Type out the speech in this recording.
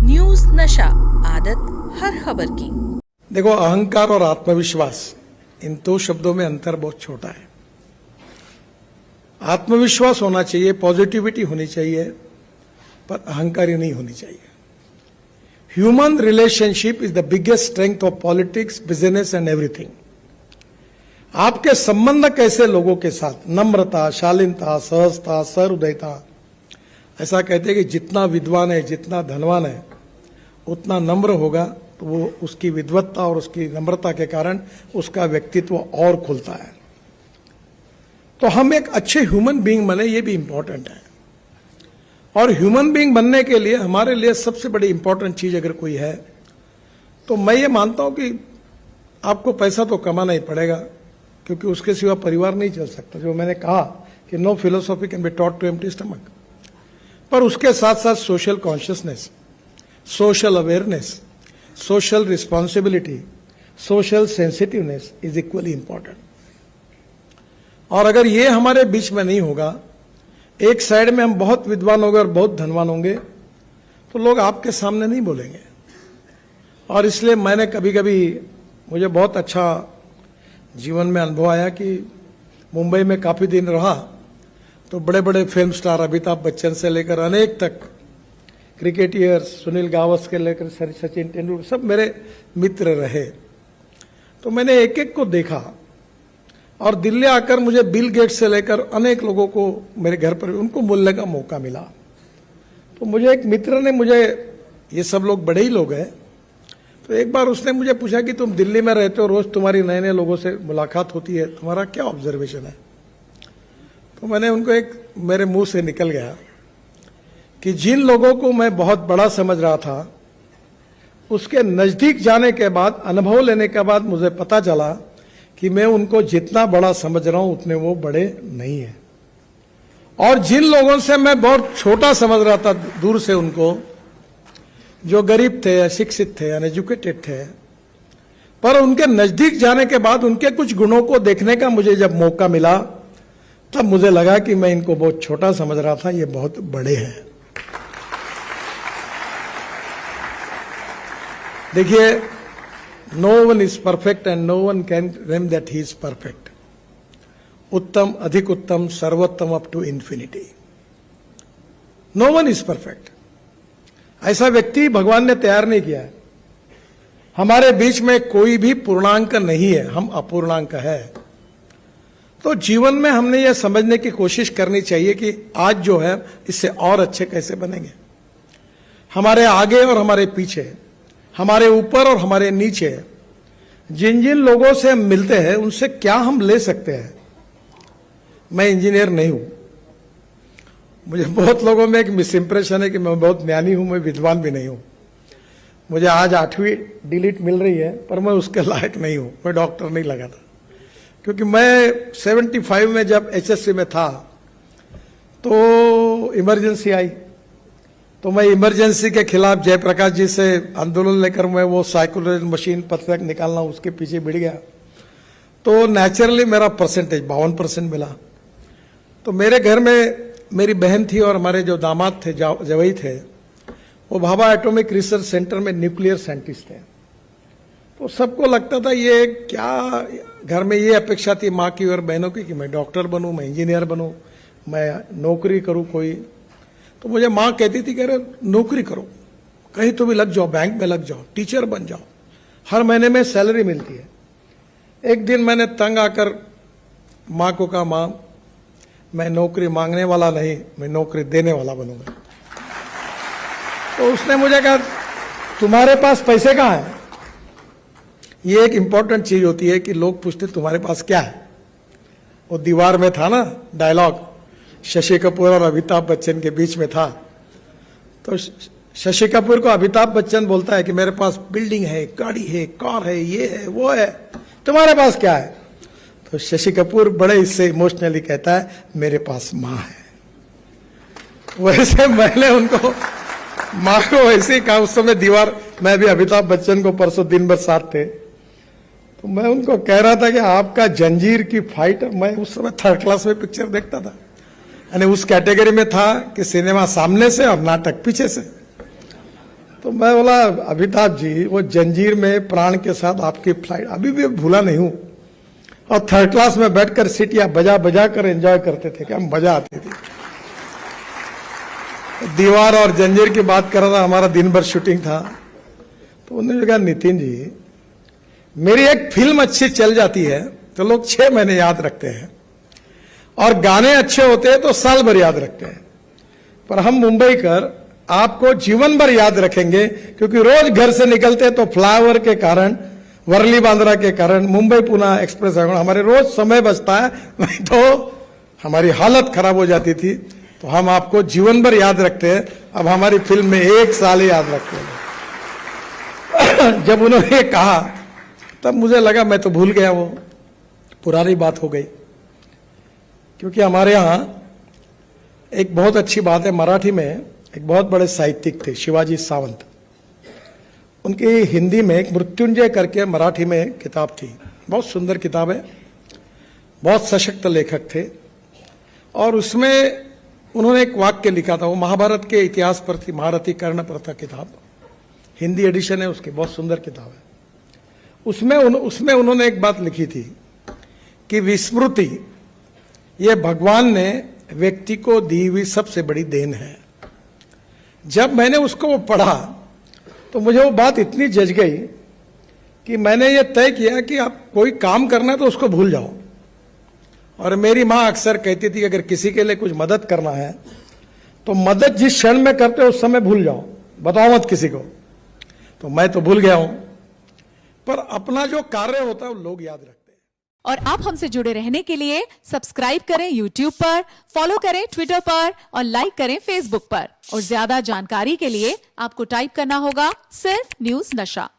News नशा, आदत हर खबर की। देखो, अहंकार और आत्मविश्वास, इन दो शब्दों में अंतर बहुत छोटा है। आत्मविश्वास होना चाहिए, पॉजिटिविटी होनी चाहिए, पर अहंकारी नहीं होनी चाहिए। Human relationship is the biggest strength of politics, business and everything. आपके संबंध कैसे लोगों के साथ, नम्रता, शालीनता, सहजता, सहृदयता। ऐसा कहते हैं कि जितना विद्वान है, जितना धनवान है, उतना नम्र होगा, तो वो उसकी विद्वत्ता और उसकी नम्रता के कारण उसका व्यक्तित्व और खुलता है। तो हम एक अच्छे ह्यूमन बीइंग बने, ये भी इंपॉर्टेंट है। और ह्यूमन बीइंग बनने के लिए हमारे लिए सबसे बड़ी इंपॉर्टेंट चीज अगर कोई है, तो मैं ये मानता हूं कि आपको पैसा तो कमाना ही पड़ेगा, क्योंकि उसके सिवा परिवार नहीं चल सकता। जो मैंने कहा कि no philosophy can be taught to empty stomach. पर उसके साथ साथ social consciousness, social awareness, social responsibility, social sensitiveness is equally important. और अगर ये हमारे बीच में नहीं होगा, एक साइड में हम बहुत विद्वान होंगे और बहुत धनवान होंगे, तो लोग आपके सामने नहीं बोलेंगे। और इसलिए मैंने कभी कभी, मुझे बहुत अच्छा जीवन में अनुभव आया कि मुंबई में काफी दिन रहा, तो बड़े बड़े फिल्म स्टार, अमिताभ बच्चन से लेकर अनेक तक, क्रिकेटियर्स, सुनील गावस्कर लेकर सचिन तेंदुलकर, सब मेरे मित्र रहे। तो मैंने एक एक को देखा, और दिल्ली आकर मुझे बिल गेट्स से लेकर अनेक लोगों को मेरे घर पर उनको मिलने का मौका मिला। तो मुझे एक मित्र ने, मुझे, ये सब लोग बड़े ही लोग हैं, तो एक बार उसने मुझे पूछा कि तुम दिल्ली में रहते हो, रोज तुम्हारी नए नए लोगों से मुलाकात होती है, तुम्हारा क्या ऑब्जर्वेशन है? तो मैंने उनको, एक मेरे मुंह से निकल गया कि जिन लोगों को मैं बहुत बड़ा समझ रहा था, उसके नजदीक जाने के बाद, अनुभव लेने के बाद मुझे पता चला कि मैं उनको जितना बड़ा समझ रहा हूं उतने वो बड़े नहीं है। और जिन लोगों से मैं बहुत छोटा समझ रहा था दूर से, उनको, जो गरीब थे, अशिक्षित थे, अनएजुकेटेड थे, पर उनके नजदीक जाने के बाद उनके कुछ गुणों को देखने का मुझे जब मौका मिला, तब मुझे लगा कि मैं इनको बहुत छोटा समझ रहा था, ये बहुत बड़े हैं। देखिए, no one is perfect and no one can claim that he is perfect. उत्तम, अधिक उत्तम, सर्वोत्तम, up to infinity. No one is perfect. ऐसा व्यक्ति भगवान ने तैयार नहीं किया है। हमारे बीच में कोई भी पूर्णांक नहीं है, हम अपूर्णांक है। तो जीवन में हमने यह समझने की कोशिश करनी चाहिए कि आज जो है, इससे और अच्छे कैसे बनेंगे। हमारे आगे और हमारे पीछे, हमारे ऊपर और हमारे नीचे, जिन जिन लोगों से हम मिलते हैं, उनसे क्या हम ले सकते हैं। मैं इंजीनियर नहीं हूं, मुझे बहुत लोगों में एक मिस इंप्रेशन है कि मैं बहुत ज्ञानी हूं, मैं विद्वान भी नहीं हूं। मुझे आज 8वीं डिलीट मिल रही है, पर मैं उसके लायक नहीं हूं। मैं डॉक्टर नहीं लगा था, क्योंकि मैं 75 में जब HSC में था, तो इमरजेंसी आई, तो मैं इमरजेंसी के खिलाफ जयप्रकाश जी से आंदोलन लेकर मैं वो साइकोलॉजी मशीन पत्रक निकालना, उसके पीछे भिड़ गया। तो नेचुरली मेरा परसेंटेज 52% मिला। तो मेरे घर में मेरी बहन थी और हमारे जो दामाद थे, जवाई थे, वो भाभा एटॉमिक रिसर्च सेंटर में न्यूक्लियर साइंटिस्ट थे। तो सबको लगता था, ये क्या, घर में ये अपेक्षा थी माँ की और बहनों की कि मैं डॉक्टर बनूं, मैं इंजीनियर बनूं, मैं नौकरी करूं कोई। तो मुझे माँ कहती थी कि अरे नौकरी करो, कहीं तो भी लग जाओ, बैंक में लग जाओ, टीचर बन जाओ, हर महीने में सैलरी मिलती है। एक दिन मैंने तंग आकर माँ को कहा, माँ, मैं नौकरी मांगने वाला नहीं, मैं नौकरी देने वाला बनूंगा। तो उसने मुझे कहा, तुम्हारे पास पैसे कहाँ हैं? ये एक इंपॉर्टेंट चीज होती है कि लोग पूछते तुम्हारे पास क्या है। वो दीवार में था ना डायलॉग, शशि कपूर और अमिताभ बच्चन के बीच में था। तो शशि कपूर को अमिताभ बच्चन बोलता है कि मेरे पास बिल्डिंग है, गाड़ी है, कार है, ये है, वो है, तुम्हारे पास क्या है? तो शशि कपूर बड़े इससे इमोशनली कहता है, मेरे पास माँ है। वैसे मैंने उनको, माँ को वैसे ही कहा। उस समय दीवार, मैं भी अमिताभ बच्चन को परसों दिन भर साथ थे, तो मैं उनको कह रहा था कि आपका जंजीर की फाइट, मैं उस समय 3rd क्लास में पिक्चर देखता था, यानी उस कैटेगरी में था कि सिनेमा सामने से और नाटक पीछे से। तो मैं बोला अमिताभ जी, वो जंजीर में प्राण के साथ आपकी फ्लाइट अभी भी भूला नहीं हूं। और थर्ड क्लास में बैठकर सीटियां बजा बजा कर एंजॉय करते थे, क्या मजा आती थी। दीवार और जंजीर की बात कर रहा था, हमारा दिन भर शूटिंग था। तो उन्होंने कहा नितिन जी, मेरी एक फिल्म अच्छी चल जाती है तो लोग 6 महीने याद रखते हैं, और गाने अच्छे होते हैं तो साल भर याद रखते हैं, पर हम मुंबई कर आपको जीवन भर याद रखेंगे, क्योंकि रोज घर से निकलते तो फ्लाईओवर के कारण, वर्ली बांद्रा के कारण, मुंबई पुणे एक्सप्रेस हमारे रोज समय बचता है, नहीं तो हमारी हालत खराब हो जाती थी। तो हम आपको जीवन भर याद रखते हैं। अब हमारी फिल्म में 1 साल ही याद रखते हैं। जब उन्होंने कहा तब मुझे लगा मैं तो भूल गया, वो पुरानी बात हो गई। क्योंकि हमारे यहाँ एक बहुत अच्छी बात है, मराठी में एक बहुत बड़े साहित्यिक थे शिवाजी सावंत, उनकी हिंदी में एक मृत्युंजय करके मराठी में किताब थी, बहुत सुंदर किताब है, बहुत सशक्त लेखक थे। और उसमें उन्होंने एक वाक्य लिखा था, वो महाभारत के इतिहास पर थी, महारथी कर्ण प्रथा किताब, हिंदी एडिशन है उसकी, बहुत सुंदर किताब है। उसमें उन्होंने एक बात लिखी थी कि विस्मृति ये भगवान ने व्यक्ति को दी हुई सबसे बड़ी देन है। जब मैंने उसको पढ़ा तो मुझे वो बात इतनी जज गई कि मैंने ये तय किया कि आप कोई काम करना है तो उसको भूल जाओ। और मेरी माँ अक्सर कहती थी कि अगर किसी के लिए कुछ मदद करना है तो मदद जिस क्षण में करते हो उस समय भूल जाओ, बताओ मत किसी को। तो मैं तो भूल गया हूं, पर अपना जो कार्य होता है वो लोग याद रखते हैं। और आप हमसे जुड़े रहने के लिए सब्सक्राइब करें YouTube पर, फॉलो करें Twitter पर और लाइक करें Facebook पर। और ज्यादा जानकारी के लिए आपको टाइप करना होगा सिर्फ न्यूज नशा।